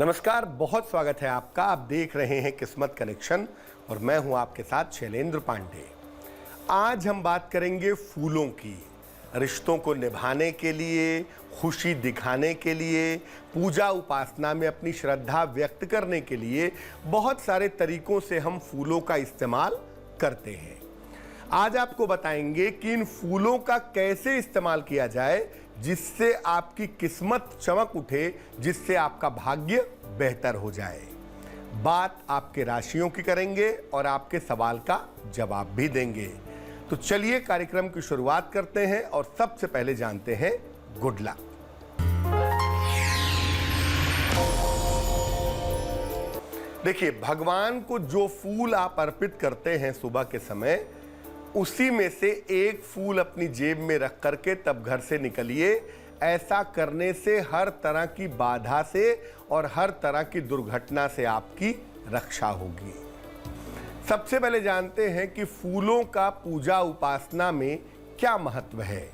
नमस्कार, बहुत स्वागत है आपका। आप देख रहे हैं किस्मत कनेक्शन और मैं हूं आपके साथ शैलेंद्र पांडे। आज हम बात करेंगे फूलों की। रिश्तों को निभाने के लिए, खुशी दिखाने के लिए, पूजा उपासना में अपनी श्रद्धा व्यक्त करने के लिए बहुत सारे तरीकों से हम फूलों का इस्तेमाल करते हैं। आज आपको बताएंगे कि इन फूलों का कैसे इस्तेमाल किया जाए जिससे आपकी किस्मत चमक उठे, जिससे आपका भाग्य बेहतर हो जाए। बात आपके राशियों की करेंगे और आपके सवाल का जवाब भी देंगे। तो चलिए कार्यक्रम की शुरुआत करते हैं और सबसे पहले जानते हैं गुड लक। देखिए, भगवान को जो फूल आप अर्पित करते हैं सुबह के समय, उसी में से एक फूल अपनी जेब में रख करके तब घर से निकलिए। ऐसा करने से हर तरह की बाधा से और हर तरह की दुर्घटना से आपकी रक्षा होगी। सबसे पहले जानते हैं कि फूलों का पूजा उपासना में क्या महत्व है।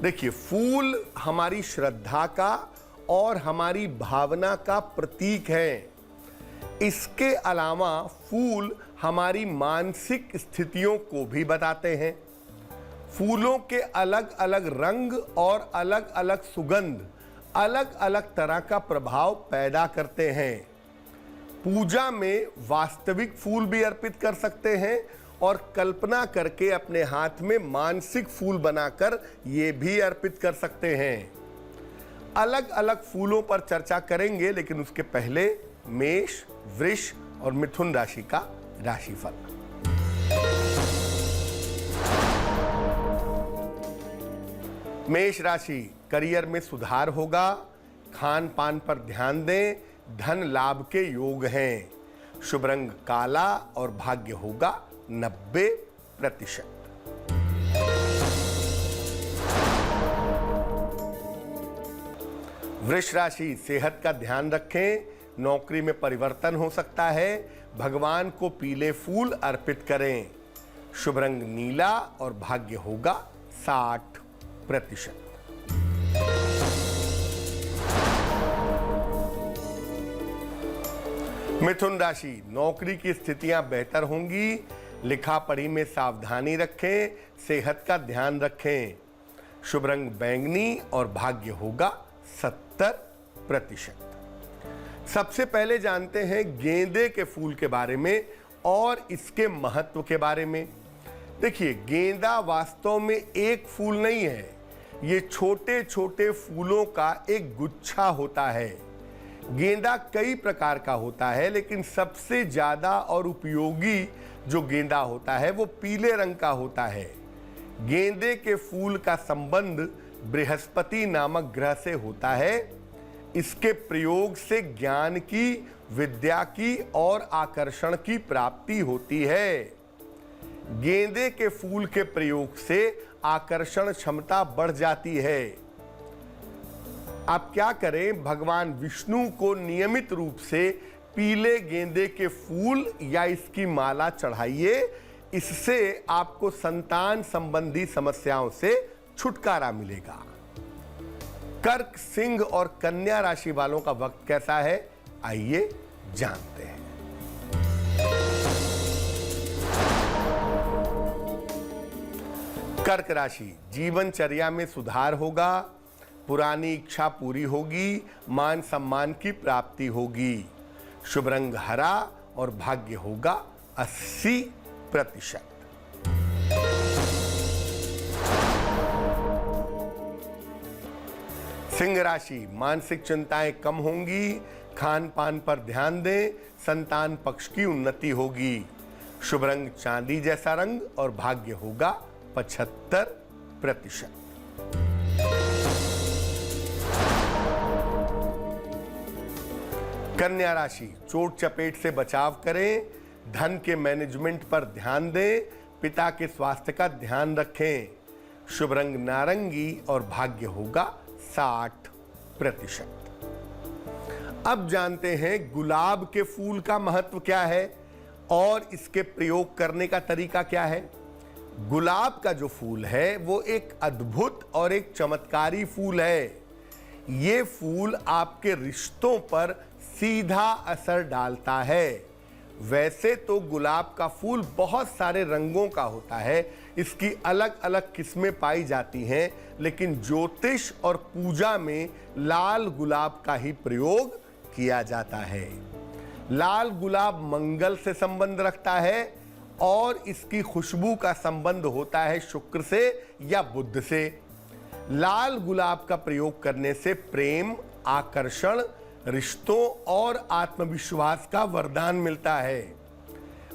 देखिए, फूल हमारी श्रद्धा का और हमारी भावना का प्रतीक है। इसके अलावा फूल हमारी मानसिक स्थितियों को भी बताते हैं। फूलों के अलग अलग रंग और अलग अलग सुगंध अलग अलग तरह का प्रभाव पैदा करते हैं। पूजा में वास्तविक फूल भी अर्पित कर सकते हैं और कल्पना करके अपने हाथ में मानसिक फूल बनाकर ये भी अर्पित कर सकते हैं। अलग अलग फूलों पर चर्चा करेंगे, लेकिन उसके पहले मेष, वृष और मिथुन राशि का राशिफल। मेष राशि, करियर में सुधार होगा। खान पान पर ध्यान दें। धन लाभ के योग हैं। शुभ रंग काला और भाग्य होगा 90%। वृष राशि, सेहत का ध्यान रखें। नौकरी में परिवर्तन हो सकता है। भगवान को पीले फूल अर्पित करें। शुभ रंग नीला और भाग्य होगा 60%। मिथुन राशि, नौकरी की स्थितियां बेहतर होंगी। लिखा पढ़ी में सावधानी रखें। सेहत का ध्यान रखें। शुभ रंग बैंगनी और भाग्य होगा 70%। सबसे पहले जानते हैं गेंदे के फूल के बारे में और इसके महत्व के बारे में। देखिए, गेंदा वास्तव में एक फूल नहीं है, ये छोटे छोटे फूलों का एक गुच्छा होता है। गेंदा कई प्रकार का होता है, लेकिन सबसे ज्यादा और उपयोगी जो गेंदा होता है वो पीले रंग का होता है। गेंदे के फूल का संबंध बृहस्पति नामक ग्रह से होता है। इसके प्रयोग से ज्ञान की, विद्या की और आकर्षण की प्राप्ति होती है। गेंदे के फूल के प्रयोग से आकर्षण क्षमता बढ़ जाती है। आप क्या करें, भगवान विष्णु को नियमित रूप से पीले गेंदे के फूल या इसकी माला चढ़ाइए। इससे आपको संतान संबंधी समस्याओं से छुटकारा मिलेगा। कर्क, सिंह और कन्या राशि वालों का वक्त कैसा है, आइए जानते हैं। कर्क राशि, जीवनचर्या में सुधार होगा। पुरानी इच्छा पूरी होगी। मान सम्मान की प्राप्ति होगी। शुभ रंग हरा और भाग्य होगा 80%। सिंह राशि, मानसिक चिंताएं कम होंगी। खान पान पर ध्यान दें। संतान पक्ष की उन्नति होगी। शुभ रंग चांदी जैसा रंग और भाग्य होगा 75%। कन्या राशि, चोट चपेट से बचाव करें। धन के मैनेजमेंट पर ध्यान दें। पिता के स्वास्थ्य का ध्यान रखें। शुभ रंग नारंगी और भाग्य होगा 60%। अब जानते हैं गुलाब के फूल का महत्व क्या है और इसके प्रयोग करने का तरीका क्या है। गुलाब का जो फूल है वो एक अद्भुत और एक चमत्कारी फूल है। ये फूल आपके रिश्तों पर सीधा असर डालता है। वैसे तो गुलाब का फूल बहुत सारे रंगों का होता है, इसकी अलग अलग किस्में पाई जाती हैं, लेकिन ज्योतिष और पूजा में लाल गुलाब का ही प्रयोग किया जाता है। लाल गुलाब मंगल से संबंध रखता है और इसकी खुशबू का संबंध होता है शुक्र से या बुध से। लाल गुलाब का प्रयोग करने से प्रेम, आकर्षण, रिश्तों और आत्मविश्वास का वरदान मिलता है।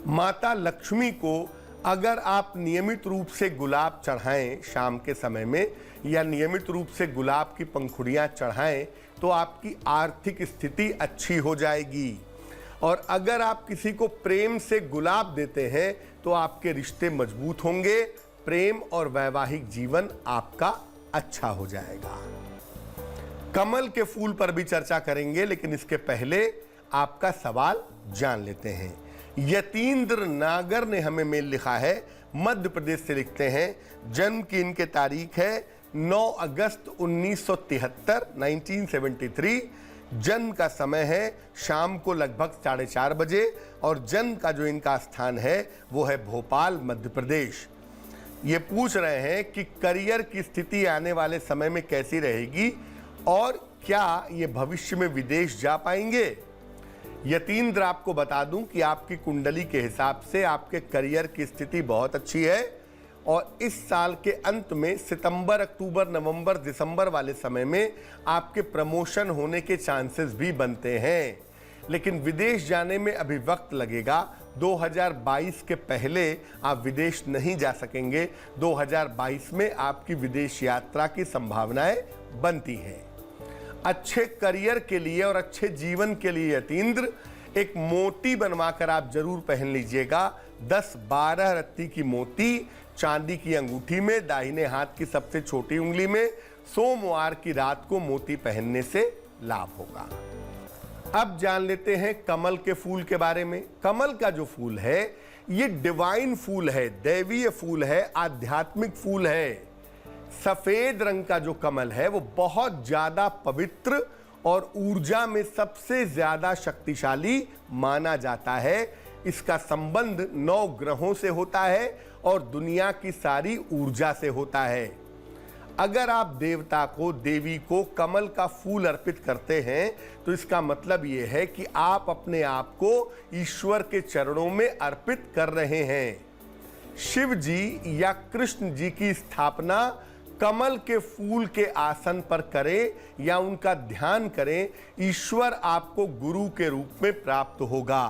माता लक्ष्मी को अगर आप नियमित रूप से गुलाब चढ़ाएं शाम के समय में, या नियमित रूप से गुलाब की पंखुड़ियां चढ़ाएं, तो आपकी आर्थिक स्थिति अच्छी हो जाएगी। और अगर आप किसी को प्रेम से गुलाब देते हैं तो आपके रिश्ते मजबूत होंगे, प्रेम और वैवाहिक जीवन आपका अच्छा हो जाएगा। कमल के फूल पर भी चर्चा करेंगे, लेकिन इसके पहले आपका सवाल जान लेते हैं। यतीन्द्र नागर ने हमें मेल लिखा है, मध्य प्रदेश से लिखते हैं। जन्म की इनके तारीख है 9 अगस्त 1973, 1973। जन्म का समय है शाम को लगभग 4:30 बजे और जन्म का जो इनका स्थान है वो है भोपाल, मध्य प्रदेश। ये पूछ रहे हैं कि करियर की स्थिति आने वाले समय में कैसी रहेगी और क्या ये भविष्य में विदेश जा पाएंगे। यतीन्द्र, आपको बता दूं कि आपकी कुंडली के हिसाब से आपके करियर की स्थिति बहुत अच्छी है और इस साल के अंत में सितंबर, अक्टूबर, नवंबर, दिसंबर वाले समय में आपके प्रमोशन होने के चांसेस भी बनते हैं। लेकिन विदेश जाने में अभी वक्त लगेगा। 2022 के पहले आप विदेश नहीं जा सकेंगे। 2022 में आपकी विदेश यात्रा की संभावनाएं बनती हैं। अच्छे करियर के लिए और अच्छे जीवन के लिए यतीन्द्र, एक मोती बनवाकर आप जरूर पहन लीजिएगा। 10-12 रत्ती की मोती चांदी की अंगूठी में, दाहिने हाथ की सबसे छोटी उंगली में, सोमवार की रात को मोती पहनने से लाभ होगा। अब जान लेते हैं कमल के फूल के बारे में। कमल का जो फूल है ये डिवाइन फूल है, दैवीय फूल है, आध्यात्मिक फूल है। सफेद रंग का जो कमल है वो बहुत ज्यादा पवित्र और ऊर्जा में सबसे ज्यादा शक्तिशाली माना जाता है। इसका संबंध 9 ग्रहों से होता है और दुनिया की सारी ऊर्जा से होता है। अगर आप देवता को, देवी को कमल का फूल अर्पित करते हैं तो इसका मतलब यह है कि आप अपने आप को ईश्वर के चरणों में अर्पित कर रहे हैं। शिव जी या कृष्ण जी की स्थापना कमल के फूल के आसन पर करें या उनका ध्यान करें, ईश्वर आपको गुरु के रूप में प्राप्त होगा।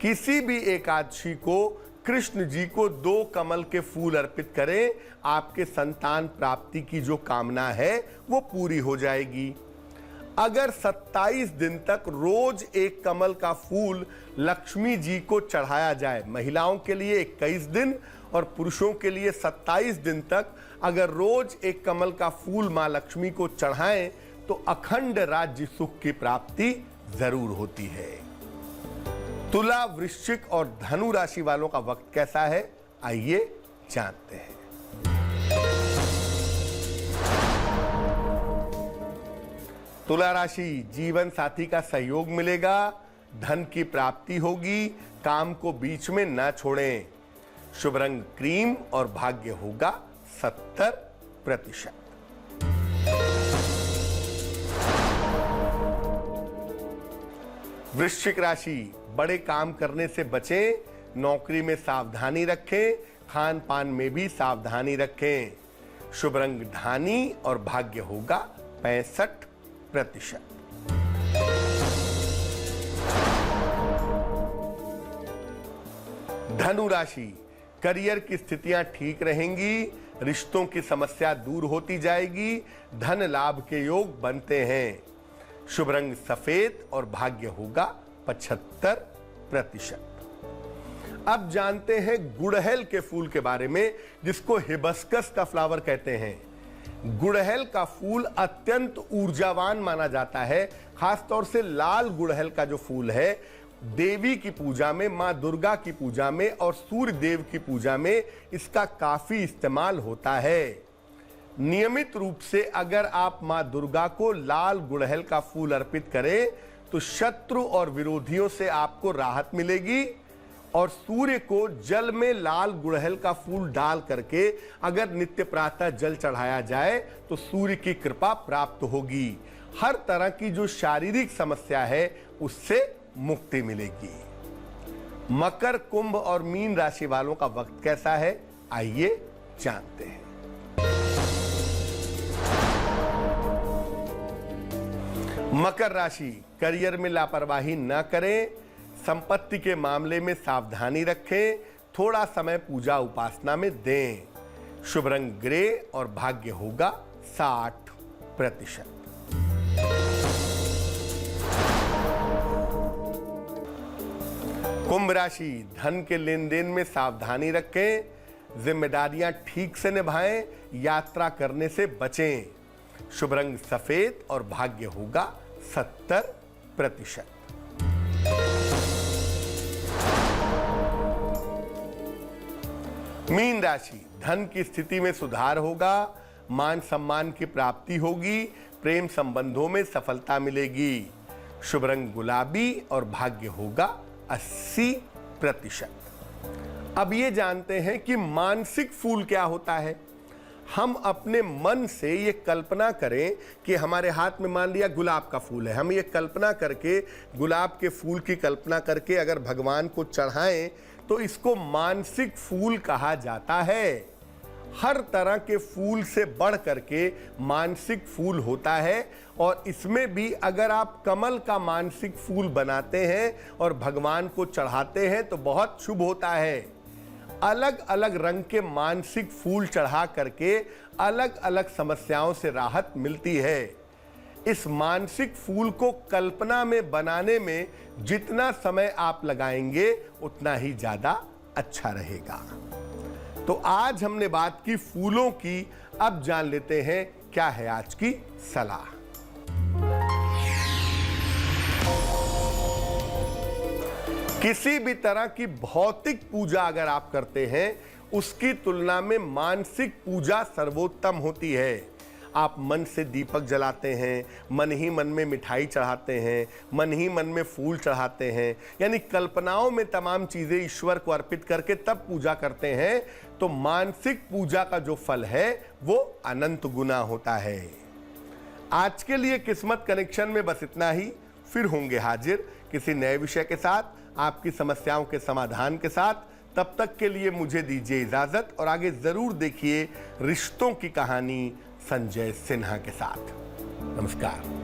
किसी भी एकादशी को कृष्ण जी को 2 कमल के फूल अर्पित करें, आपके संतान प्राप्ति की जो कामना है वो पूरी हो जाएगी। अगर 27 दिन तक रोज एक कमल का फूल लक्ष्मी जी को चढ़ाया जाए, महिलाओं के लिए 21 दिन और पुरुषों के लिए 27 दिन तक अगर रोज एक कमल का फूल मां लक्ष्मी को चढ़ाएं तो अखंड राज्य सुख की प्राप्ति जरूर होती है। तुला, वृश्चिक और धनु राशि वालों का वक्त कैसा है, आइए जानते हैं। तुला राशि, जीवन साथी का सहयोग मिलेगा, धन की प्राप्ति होगी, काम को बीच में ना छोड़ें। शुभ रंग क्रीम और भाग्य होगा 70%। वृश्चिक राशि, बड़े काम करने से बचें, नौकरी में सावधानी रखें, खान पान में भी सावधानी रखें। शुभ रंग धानी और भाग्य होगा 65%। धनु राशि, करियर की स्थितियां ठीक रहेंगी, रिश्तों की समस्या दूर होती जाएगी, धन लाभ के योग बनते हैं। शुभ रंग सफेद और भाग्य होगा 75%। अब जानते हैं गुड़हल के फूल के बारे में, जिसको हिबिस्कस का फ्लावर कहते हैं। गुड़हल का फूल अत्यंत ऊर्जावान माना जाता है। खासतौर से लाल गुड़हल का जो फूल है, देवी की पूजा में, मां दुर्गा की पूजा में और सूर्य देव की पूजा में इसका काफी इस्तेमाल होता है। नियमित रूप से अगर आप मां दुर्गा को लाल गुड़हल का फूल अर्पित करें तो शत्रु और विरोधियों से आपको राहत मिलेगी। और सूर्य को जल में लाल गुड़हल का फूल डाल करके अगर नित्य प्रातः जल चढ़ाया जाए तो सूर्य की कृपा प्राप्त होगी। हर तरह की जो शारीरिक समस्या है उससे मुक्ति मिलेगी। मकर, कुंभ और मीन राशि वालों का वक्त कैसा है, आइए जानते हैं। मकर राशि, करियर में लापरवाही न करें, संपत्ति के मामले में सावधानी रखें, थोड़ा समय पूजा उपासना में दें। शुभ रंग ग्रे और भाग्य होगा 60%। कुंभ राशि, धन के लेन देन में सावधानी रखें, जिम्मेदारियां ठीक से निभाएं, यात्रा करने से बचें। शुभ रंग सफेद और भाग्य होगा 70%। मीन राशि, धन की स्थिति में सुधार होगा, मान सम्मान की प्राप्ति होगी, प्रेम संबंधों में सफलता मिलेगी। शुभ रंग गुलाबी और भाग्य होगा 80%। अब ये जानते हैं कि मानसिक फूल क्या होता है। हम अपने मन से ये कल्पना करें कि हमारे हाथ में मान लिया गुलाब का फूल है, हम ये कल्पना करके गुलाब के फूल की कल्पना करके अगर भगवान को चढ़ाएं तो इसको मानसिक फूल कहा जाता है। हर तरह के फूल से बढ़ करके मानसिक फूल होता है और इसमें भी अगर आप कमल का मानसिक फूल बनाते हैं और भगवान को चढ़ाते हैं तो बहुत शुभ होता है। अलग अलग रंग के मानसिक फूल चढ़ा करके अलग अलग समस्याओं से राहत मिलती है। इस मानसिक फूल को कल्पना में बनाने में जितना समय आप लगाएंगे उतना ही ज्यादा अच्छा रहेगा। तो आज हमने बात की फूलों की, अब जान लेते हैं क्या है आज की सलाह। किसी भी तरह की भौतिक पूजा अगर आप करते हैं उसकी तुलना में मानसिक पूजा सर्वोत्तम होती है। आप मन से दीपक जलाते हैं, मन ही मन में मिठाई चढ़ाते हैं, मन ही मन में फूल चढ़ाते हैं, यानी कल्पनाओं में तमाम चीजें ईश्वर को अर्पित करके तब पूजा करते हैं तो मानसिक पूजा का जो फल है वो अनंत गुना होता है। आज के लिए किस्मत कनेक्शन में बस इतना ही। फिर होंगे हाजिर किसी नए विषय के साथ, आपकी समस्याओं के समाधान के साथ। तब तक के लिए मुझे दीजिए इजाजत और आगे जरूर देखिए रिश्तों की कहानी संजय सिन्हा के साथ। नमस्कार।